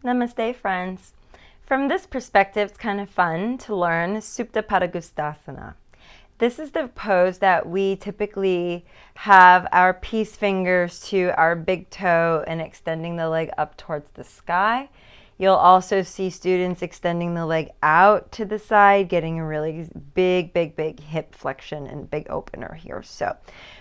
Namaste, friends. From this perspective, it's kind of fun to learn Supta Padangusthasana. This is the pose that we typically have our peace fingers to our big toe and extending the leg up towards the sky. You'll also see students extending the leg out to the side, getting a really big hip flexion and big opener here. So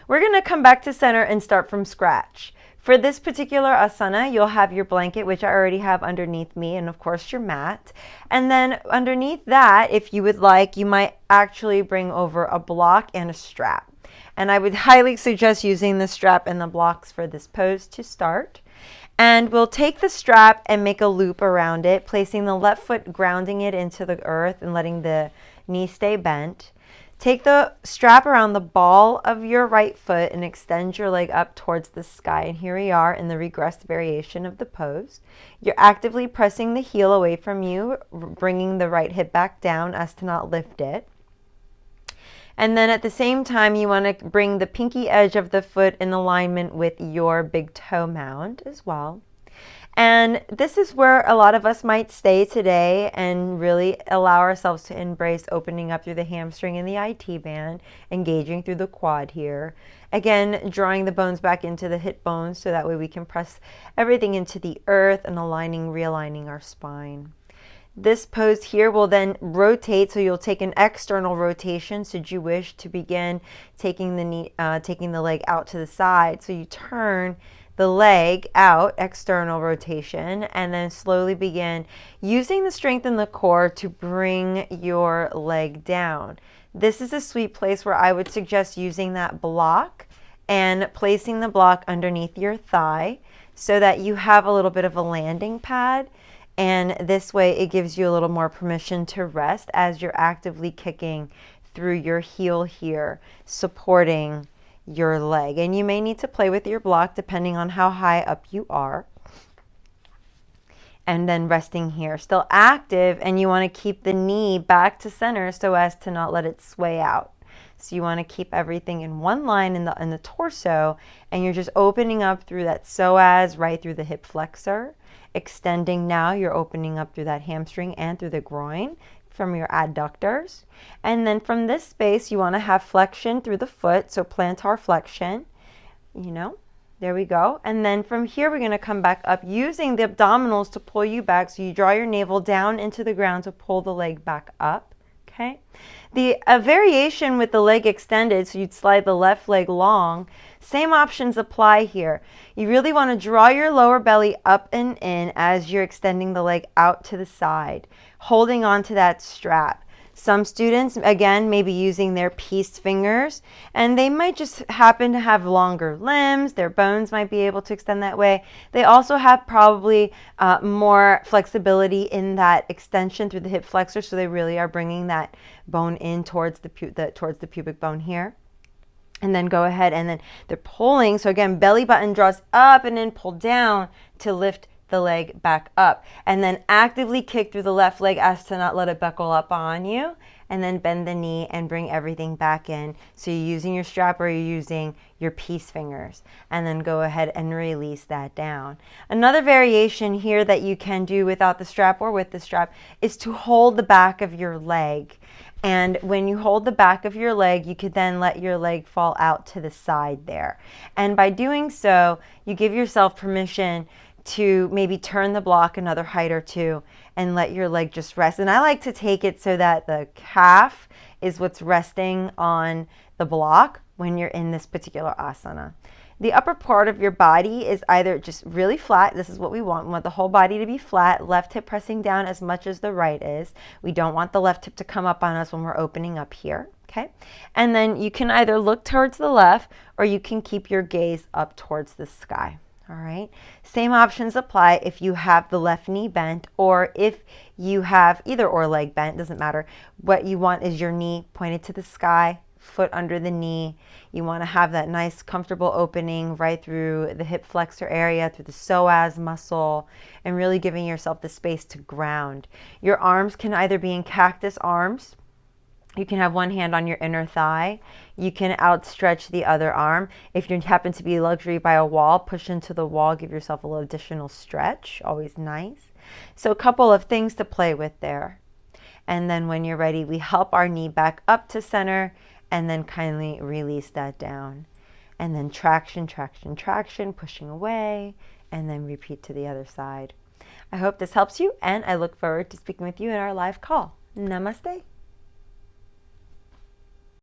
we're going to come back to center and start from scratch. For this particular asana, you'll have your blanket, which I already have underneath me, and of course your mat. And then underneath that, if you would like, you might actually bring over a block and a strap. And I would highly suggest using the strap and the blocks for this pose to start. And we'll take the strap and make a loop around it, placing the left foot, grounding it into the earth and letting the knee stay bent. Take the strap around the ball of your right foot and extend your leg up towards the sky. And here we are in the regressed variation of the pose. You're actively pressing the heel away from you, bringing the right hip back down as to not lift it. And then at the same time, you want to bring the pinky edge of the foot in alignment with your big toe mound as well. And this is where a lot of us might stay today and really allow ourselves to embrace opening up through the hamstring and the IT band, engaging through the quad here. Again, drawing the bones back into the hip bones so that way we can press everything into the earth and realigning our spine. This pose here will then rotate, so you'll take an external rotation should you wish to begin taking the leg out to the side. So you turn the leg out, external rotation, and then slowly begin using the strength in the core to bring your leg down. This is a sweet place where I would suggest using that block and placing the block underneath your thigh so that you have a little bit of a landing pad. And this way it gives you a little more permission to rest as you're actively kicking through your heel here, supporting your leg. And you may need to play with your block depending on how high up you are. And then resting here, still active, and you want to keep the knee back to center so as to not let it sway out. So you want to keep everything in one line in the torso, and you're just opening up through that psoas right through the hip flexor. Extending now, you're opening up through that hamstring and through the groin from your adductors. And then from this space, you want to have flexion through the foot, so plantar flexion, there we go. And then from here, we're going to come back up using the abdominals to pull you back. So you draw your navel down into the ground to pull the leg back up. Okay. A variation with the leg extended, so you'd slide the left leg long. Same options apply here. You really want to draw your lower belly up and in as you're extending the leg out to the side, holding on to that strap. Some students, again, may be using their peace fingers, and they might just happen to have longer limbs. Their bones might be able to extend that way. They also have probably more flexibility in that extension through the hip flexor, so they really are bringing that bone in towards the pubic bone here. And then go ahead and then they're pulling. So again, belly button draws up and then pull down to lift the leg back up, and then actively kick through the left leg as to not let it buckle up on you, and then bend the knee and bring everything back in. So you're using your strap or you're using your peace fingers, and then go ahead and release that down. Another variation here that you can do without the strap or with the strap is to hold the back of your leg. And when you hold the back of your leg, you could then let your leg fall out to the side there. And by doing so, you give yourself permission to maybe turn the block another height or two and let your leg just rest. And I like to take it so that the calf is what's resting on the block when you're in this particular asana. The upper part of your body is either just really flat. This is what we want. We want the whole body to be flat, left hip pressing down as much as the right is. We don't want the left hip to come up on us when we're opening up here. Okay. And then you can either look towards the left or you can keep your gaze up towards the sky. All right. Same options apply if you have the left knee bent or if you have either or leg bent, doesn't matter. What you want is your knee pointed to the sky, foot under the knee. You want to have that nice comfortable opening right through the hip flexor area, through the psoas muscle, and really giving yourself the space to ground. Your arms can either be in cactus arms You can have one hand on your inner thigh. You can outstretch the other arm. If you happen to be luxury by a wall, push into the wall, give yourself a little additional stretch. Always nice. So a couple of things to play with there. And then when you're ready, we help our knee back up to center and then kindly release that down. And then traction, traction, traction, pushing away, and then repeat to the other side. I hope this helps you, and I look forward to speaking with you in our live call. Namaste.